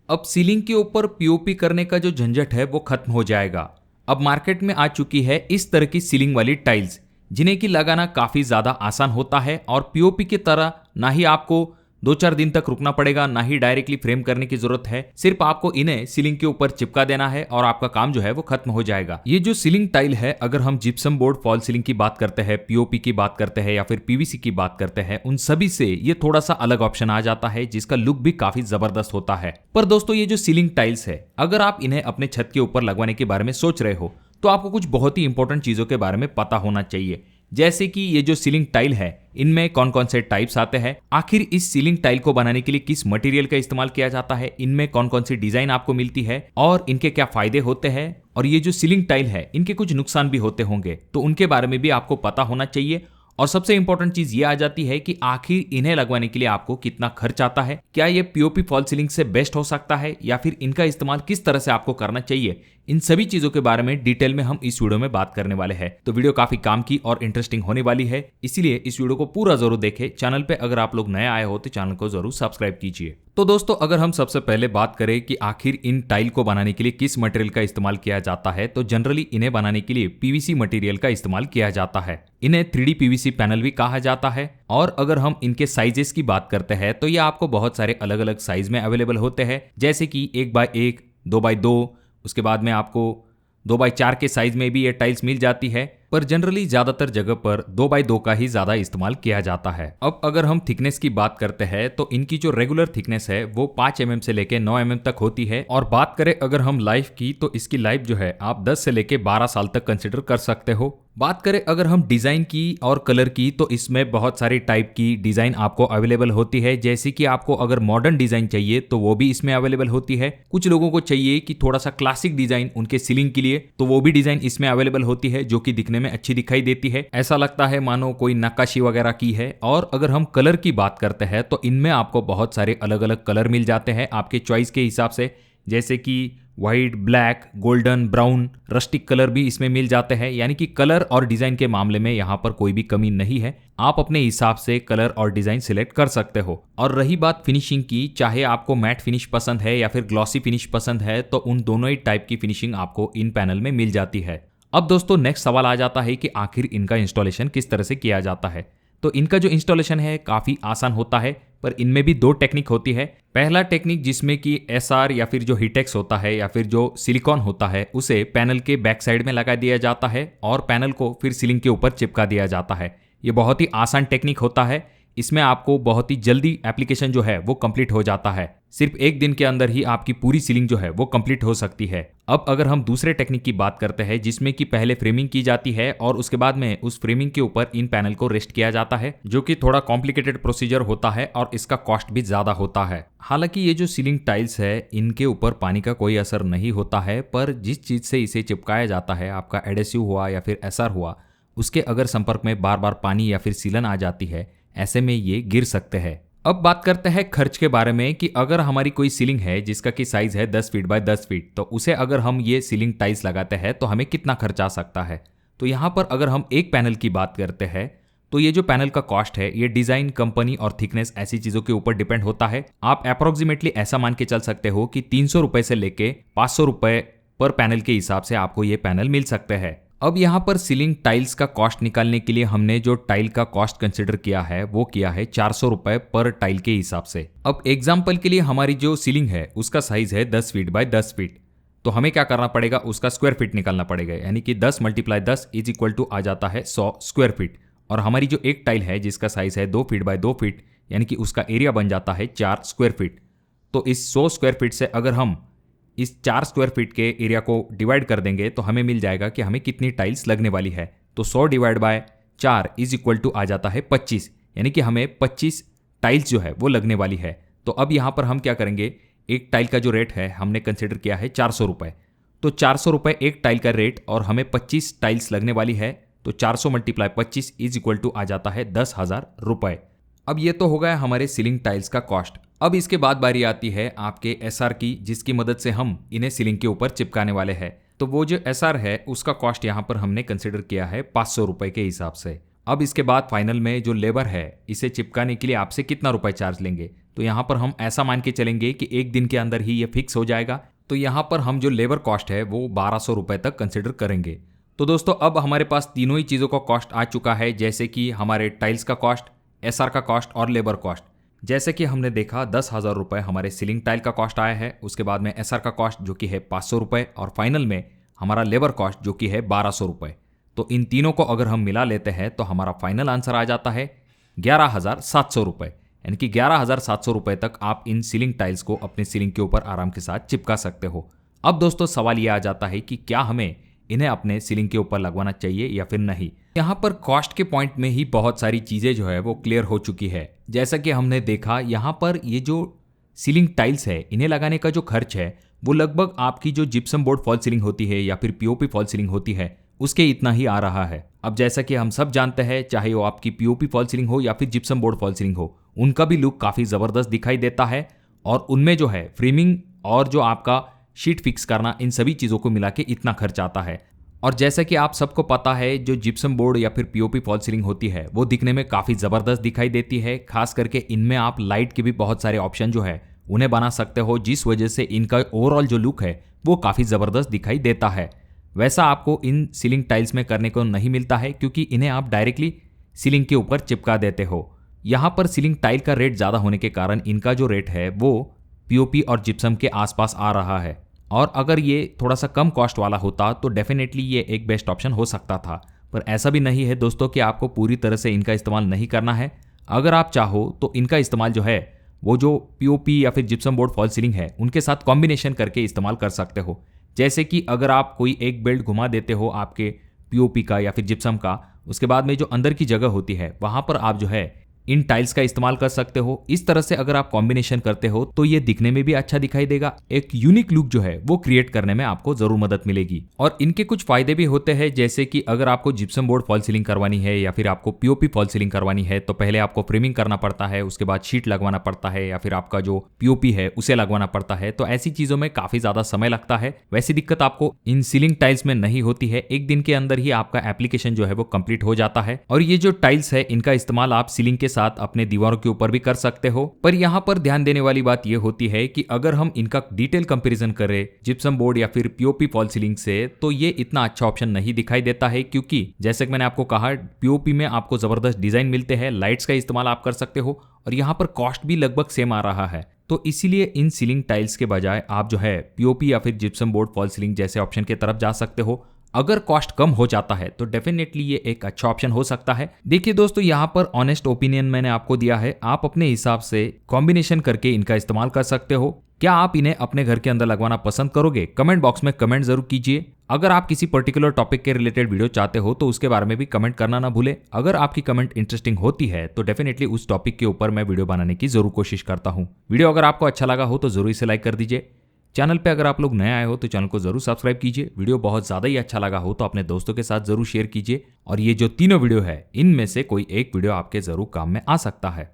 अब सीलिंग के ऊपर पीओपी करने का जो झंझट है वो खत्म हो जाएगा। अब मार्केट में आ चुकी है इस तरह की सीलिंग वाली टाइल्स, जिन्हें की लगाना काफी ज्यादा आसान होता है और पीओपी की तरह ना ही आपको 2-4 दिन तक रुकना पड़ेगा, ना ही डायरेक्टली फ्रेम करने की जरूरत है। सिर्फ आपको इन्हें सीलिंग के ऊपर चिपका देना है और आपका काम जो है वो खत्म हो जाएगा। ये जो सीलिंग टाइल है, अगर हम जिप्सम बोर्ड फॉल सीलिंग की बात करते हैं, पीओपी की बात करते हैं या फिर पीवीसी की बात करते हैं, उन सभी से ये थोड़ा सा अलग ऑप्शन आ जाता है, जिसका लुक भी काफी जबरदस्त होता है। पर दोस्तों, ये जो सीलिंग टाइल्स है, अगर आप इन्हें अपने छत के ऊपर लगवाने के बारे में सोच रहे हो तो आपको कुछ बहुत ही इंपॉर्टेंट चीजों के बारे में पता होना चाहिए। जैसे कि ये जो सीलिंग टाइल है, इनमें कौन कौन से टाइप्स आते हैं, आखिर इस सीलिंग टाइल को बनाने के लिए किस मटेरियल का इस्तेमाल किया जाता है, इनमें कौन कौन सी डिजाइन आपको मिलती है और इनके क्या फायदे होते हैं, और ये जो सीलिंग टाइल है इनके कुछ नुकसान भी होते होंगे, तो उनके बारे में भी आपको पता होना चाहिए। और सबसे इंपॉर्टेंट चीज ये आ जाती है कि आखिर इन्हें लगवाने के लिए आपको कितना खर्च आता है, क्या ये पीओपी फॉल सीलिंग से बेस्ट हो सकता है या फिर इनका इस्तेमाल किस तरह से आपको करना चाहिए। इन सभी चीजों के बारे में डिटेल में हम इस वीडियो में बात करने वाले हैं। तो वीडियो काफी काम की और इंटरेस्टिंग होने वाली है, इसीलिए इस वीडियो को पूरा जरूर देखें। चैनल पे अगर आप लोग नए आए हो तो चैनल को जरूर सब्सक्राइब कीजिए। तो दोस्तों, अगर हम सबसे पहले बात करें कि आखिर इन टाइल को बनाने के लिए किस मटेरियल का इस्तेमाल किया जाता है, तो जनरली इन्हें बनाने के लिए पीवीसी मटेरियल का इस्तेमाल किया जाता है। इन्हें 3D पीवीसी पैनल भी कहा जाता है। और अगर हम इनके साइजेस की बात करते हैं तो ये आपको बहुत सारे अलग अलग साइज में अवेलेबल होते हैं, जैसे कि 1x1, 2x2, उसके बाद में आपको 2x4 के साइज में भी ये टाइल्स मिल जाती है। पर जनरली ज्यादातर जगह पर 2x2 का ही ज्यादा इस्तेमाल किया जाता है। अब अगर हम थिकनेस की बात करते हैं तो इनकी जो रेगुलर थिकनेस है वो 5 mm से लेके 9 mm तक होती है। और बात करें अगर हम लाइफ की, तो इसकी लाइफ जो है आप 10 से लेके 12 साल तक कंसिडर कर सकते हो। बात करें अगर हम डिजाइन की और कलर की, तो इसमें बहुत सारी टाइप की डिजाइन आपको अवेलेबल होती है। जैसे कि आपको अगर मॉडर्न डिजाइन चाहिए तो वो भी इसमें अवेलेबल होती है। कुछ लोगों को चाहिए कि थोड़ा सा क्लासिक डिजाइन उनके सीलिंग के लिए, तो वो भी डिजाइन इसमें अवेलेबल होती है, जो कि दिखने में अच्छी दिखाई देती है, ऐसा लगता है मानो कोई नक्काशी वगैरह की है। और अगर हम कलर की बात करते हैं तो इनमें आपको बहुत सारे अलग अलग कलर मिल जाते हैं आपके चॉइस के हिसाब से, जैसे कि white, black, golden, brown, rustic colour भी इसमें मिल जाते हैं। यानी कि कलर और डिजाइन के मामले में यहाँ पर कोई भी कमी नहीं है, आप अपने हिसाब से कलर और डिजाइन सिलेक्ट कर सकते हो। और रही बात फिनिशिंग की, चाहे आपको मैट फिनिश पसंद है या फिर ग्लॉसी फिनिश पसंद है, तो उन दोनों ही टाइप की फिनिशिंग आपको इन पैनल में मिल जाती है। अब दोस्तों, नेक्स्ट सवाल आ जाता है कि आखिर इनका इंस्टॉलेशन किस तरह से किया जाता है। तो इनका जो इंस्टॉलेशन है काफी आसान होता है, पर इनमें भी 2 टेक्निक होती है। पहला टेक्निक जिसमें कि एसआर या फिर जो हीटेक्स होता है या फिर जो सिलिकॉन होता है, उसे पैनल के बैक साइड में लगा दिया जाता है और पैनल को फिर सीलिंग के ऊपर चिपका दिया जाता है। ये बहुत ही आसान टेक्निक होता है, इसमें आपको बहुत ही जल्दी एप्लीकेशन जो है वो कंप्लीट हो जाता है। सिर्फ 1 दिन के अंदर ही आपकी पूरी सीलिंग जो है वो कंप्लीट हो सकती है। अब अगर हम दूसरे टेक्निक की बात करते हैं, जिसमें कि पहले फ्रेमिंग की जाती है और उसके बाद में उस फ्रेमिंग के ऊपर इन पैनल को रेस्ट किया जाता है, जो कि थोड़ा कॉम्प्लिकेटेड प्रोसीजर होता है और इसका कॉस्ट भी ज्यादा होता है। हालांकि ये जो सीलिंग टाइल्स है, इनके ऊपर पानी का कोई असर नहीं होता है, पर जिस चीज से इसे चिपकाया जाता है, आपका एडेसिव हुआ या फिर एसआर हुआ, उसके अगर संपर्क में बार बार पानी या फिर सीलन आ जाती है, ऐसे में ये गिर सकते हैं। अब बात करते हैं खर्च के बारे में कि अगर हमारी कोई सीलिंग है जिसका कि साइज है 10 फीट बाय 10 फीट, तो उसे अगर हम ये सीलिंग टाइल्स लगाते हैं तो हमें कितना खर्च आ सकता है। तो यहाँ पर अगर हम एक पैनल की बात करते हैं, तो ये जो पैनल का कॉस्ट है, ये डिजाइन, कंपनी और थिकनेस ऐसी चीजों के ऊपर डिपेंड होता है। आप अप्रोक्सीमेटली ऐसा मान के चल सकते हो कि 300 रुपए से लेके 500 रुपए पर पैनल के हिसाब से आपको ये पैनल मिल सकते हैं। अब यहाँ पर सीलिंग टाइल्स का कॉस्ट निकालने के लिए हमने जो टाइल का कॉस्ट कंसिडर किया है वो किया है 400 रुपए पर टाइल के हिसाब से। अब एग्जाम्पल के लिए हमारी जो सीलिंग है उसका साइज है 10 फीट बाय 10 फीट, तो हमें क्या करना पड़ेगा, उसका स्क्वायर फीट निकालना पड़ेगा। यानी कि 10 × 10 इज इक्वल टू आ जाता है 100 स्क्वायर फीट। और हमारी जो एक टाइल है जिसका साइज है 2 फीट बाय 2 फीट, यानी कि उसका एरिया बन जाता है 4 स्क्वायर फीट। तो इस 100 स्क्वायर फीट से अगर हम इस 4 स्क्वायर फीट के एरिया को डिवाइड कर देंगे तो हमें मिल जाएगा कि हमें कितनी टाइल्स लगने वाली है। तो 100 divide by 4 is equal to आ जाता है 25, यानी कि हमें 25 टाइल्स जो है वो लगने वाली है। तो अब यहाँ पर हम क्या करेंगे, एक टाइल का जो रेट है हमने कंसिडर किया है 400 रुपये, तो 400 रुपये एक टाइल का रेट और हमें 25 टाइल्स लगने वाली है, तो 400 × 25 इज इक्वल टू आ जाता है 10,000 रुपये। अब ये तो हो गया हमारे सीलिंग टाइल्स का कॉस्ट। अब इसके बाद बारी आती है आपके एसआर की, जिसकी मदद से हम इन्हें सीलिंग के ऊपर चिपकाने वाले हैं। तो वो जो एसआर है उसका कॉस्ट यहाँ पर हमने कंसिडर किया है 500 रुपए के हिसाब से। अब इसके बाद फाइनल में जो लेबर है इसे चिपकाने के लिए आपसे कितना रुपए चार्ज लेंगे, तो यहाँ पर हम ऐसा मान के चलेंगे कि एक दिन के अंदर ही ये फिक्स हो जाएगा। तो यहाँ पर हम जो लेबर कॉस्ट है वो 1200 रुपए तक कंसिडर करेंगे। तो दोस्तों अब हमारे पास तीनों ही चीज़ों का कॉस्ट आ चुका है, जैसे कि हमारे टाइल्स का कॉस्ट, एसआर का कॉस्ट और लेबर कॉस्ट। जैसे कि हमने देखा 10,000 रुपये हमारे सीलिंग टाइल का कॉस्ट आया है, उसके बाद में एसआर का कॉस्ट जो कि है 500 रुपये और फाइनल में हमारा लेबर कॉस्ट जो कि है 1200 रुपये। तो इन तीनों को अगर हम मिला लेते हैं तो हमारा फाइनल आंसर आ जाता है 11,700 रुपये। यानी कि 11,700 रुपये तक आप इन सीलिंग टाइल्स को अपने सीलिंग के ऊपर आराम के साथ चिपका सकते हो। अब दोस्तों सवाल ये आ जाता है कि क्या हमें इन्हें अपने सीलिंग के ऊपर लगवाना चाहिए या फिर नहीं। यहाँ पर कॉस्ट के पॉइंट में ही बहुत सारी चीज़ें जो है वो क्लियर हो चुकी है। जैसा कि हमने देखा यहाँ पर ये जो सीलिंग टाइल्स है इन्हें लगाने का जो खर्च है वो लगभग आपकी जो जिप्सम बोर्ड फॉल सीलिंग होती है या फिर पीओपी फॉल सीलिंग होती है उसके इतना ही आ रहा है। अब जैसा कि हम सब जानते हैं, चाहे वो आपकी पीओपी फॉल सीलिंग हो या फिर जिप्सम बोर्ड फॉल सीलिंग हो, उनका भी लुक काफ़ी ज़बरदस्त दिखाई देता है और उनमें जो है फ्रेमिंग और जो आपका शीट फिक्स करना, इन सभी चीज़ों को मिला के इतना खर्च आता है। और जैसा कि आप सबको पता है जो जिप्सम बोर्ड या फिर पीओपी फॉल सीलिंग होती है वो दिखने में काफ़ी ज़बरदस्त दिखाई देती है। खास करके इनमें आप लाइट के भी बहुत सारे ऑप्शन जो है उन्हें बना सकते हो, जिस वजह से इनका ओवरऑल जो लुक है वो काफ़ी ज़बरदस्त दिखाई देता है। वैसा आपको इन सीलिंग टाइल्स में करने को नहीं मिलता है क्योंकि इन्हें आप डायरेक्टली सीलिंग के ऊपर चिपका देते हो। यहाँ पर सीलिंग टाइल का रेट ज़्यादा होने के कारण इनका जो रेट है वो पीओपी और जिप्सम के आसपास आ रहा है। और अगर ये थोड़ा सा कम कॉस्ट वाला होता तो डेफिनेटली ये एक बेस्ट ऑप्शन हो सकता था, पर ऐसा भी नहीं है दोस्तों कि आपको पूरी तरह से इनका इस्तेमाल नहीं करना है। अगर आप चाहो तो इनका इस्तेमाल जो है वो जो पीओपी या फिर जिप्सम बोर्ड फॉल सीलिंग है उनके साथ कॉम्बिनेशन करके इस्तेमाल कर सकते हो। जैसे कि अगर आप कोई एक बेल्ट घुमा देते हो आपके पीओपी का या फिर जिप्सम का, उसके बाद में जो अंदर की जगह होती है वहाँ पर आप जो है इन टाइल्स का इस्तेमाल कर सकते हो। इस तरह से अगर आप कॉम्बिनेशन करते हो तो ये दिखने में भी अच्छा दिखाई देगा, एक यूनिक लुक जो है वो क्रिएट करने में आपको जरूर मदद मिलेगी। और इनके कुछ फायदे भी होते हैं, जैसे कि अगर आपको जिप्सम बोर्ड फॉल सीलिंग करवानी है या फिर आपको पीओपी फॉल सीलिंग करवानी है तो पहले आपको फ्रेमिंग करना पड़ता है, उसके बाद शीट लगवाना पड़ता है या फिर आपका जो पीओपी है उसे लगवाना पड़ता है। तो ऐसी चीजों में काफी ज्यादा समय लगता है। वैसी दिक्कत आपको इन सीलिंग टाइल्स में नहीं होती है, एक दिन के अंदर ही आपका एप्लीकेशन जो है वो कंप्लीट हो जाता है। और ये जो टाइल्स है इनका इस्तेमाल आप सीलिंग के साथ अपने दीवारों के ऊपर भी कर सकते हो। पर यहाँ पर ध्यान देने वाली बात यह होती है कि अगर हम इनका डिटेल कंपैरिजन करें जिप्सम बोर्ड या फिर पीओपी फॉल सीलिंग से तो ये इतना अच्छा ऑप्शन नहीं दिखाई देता है, क्योंकि जैसे कि मैंने आपको कहा पीओपी में आपको जबरदस्त डिजाइन मिलते हैं, लाइट्स का इस्तेमाल आप कर सकते हो और यहाँ पर कॉस्ट भी लगभग सेम आ रहा है। तो इसीलिए इन सीलिंग टाइल्स के बजाय आप जो है पीओपी या फिर जिप्सम बोर्ड फॉल सीलिंग जैसे ऑप्शन की तरफ जा सकते हो। अगर कॉस्ट कम हो जाता है तो डेफिनेटली ये एक अच्छा ऑप्शन हो सकता है। देखिए दोस्तों, यहाँ पर ऑनेस्ट ओपिनियन मैंने आपको दिया है, आप अपने हिसाब से कॉम्बिनेशन करके इनका इस्तेमाल कर सकते हो। क्या आप इन्हें अपने घर के अंदर लगवाना पसंद करोगे? कमेंट बॉक्स में कमेंट जरूर कीजिए। अगर आप किसी पर्टिकुलर टॉपिक के रिलेटेड वीडियो चाहते हो तो उसके बारे में भी कमेंट करना ना भूले। अगर आपकी कमेंट इंटरेस्टिंग होती है तो डेफिनेटली उस टॉपिक के ऊपर मैं वीडियो बनाने की जरूर कोशिश करता हूँ। वीडियो अगर आपको अच्छा लगा हो तो जरूर इसे लाइक कर दीजिए। चैनल पे अगर आप लोग नए आए हो तो चैनल को जरूर सब्सक्राइब कीजिए। वीडियो बहुत ज़्यादा ही अच्छा लगा हो तो अपने दोस्तों के साथ जरूर शेयर कीजिए। और ये जो तीनों वीडियो है इनमें से कोई एक वीडियो आपके जरूर काम में आ सकता है।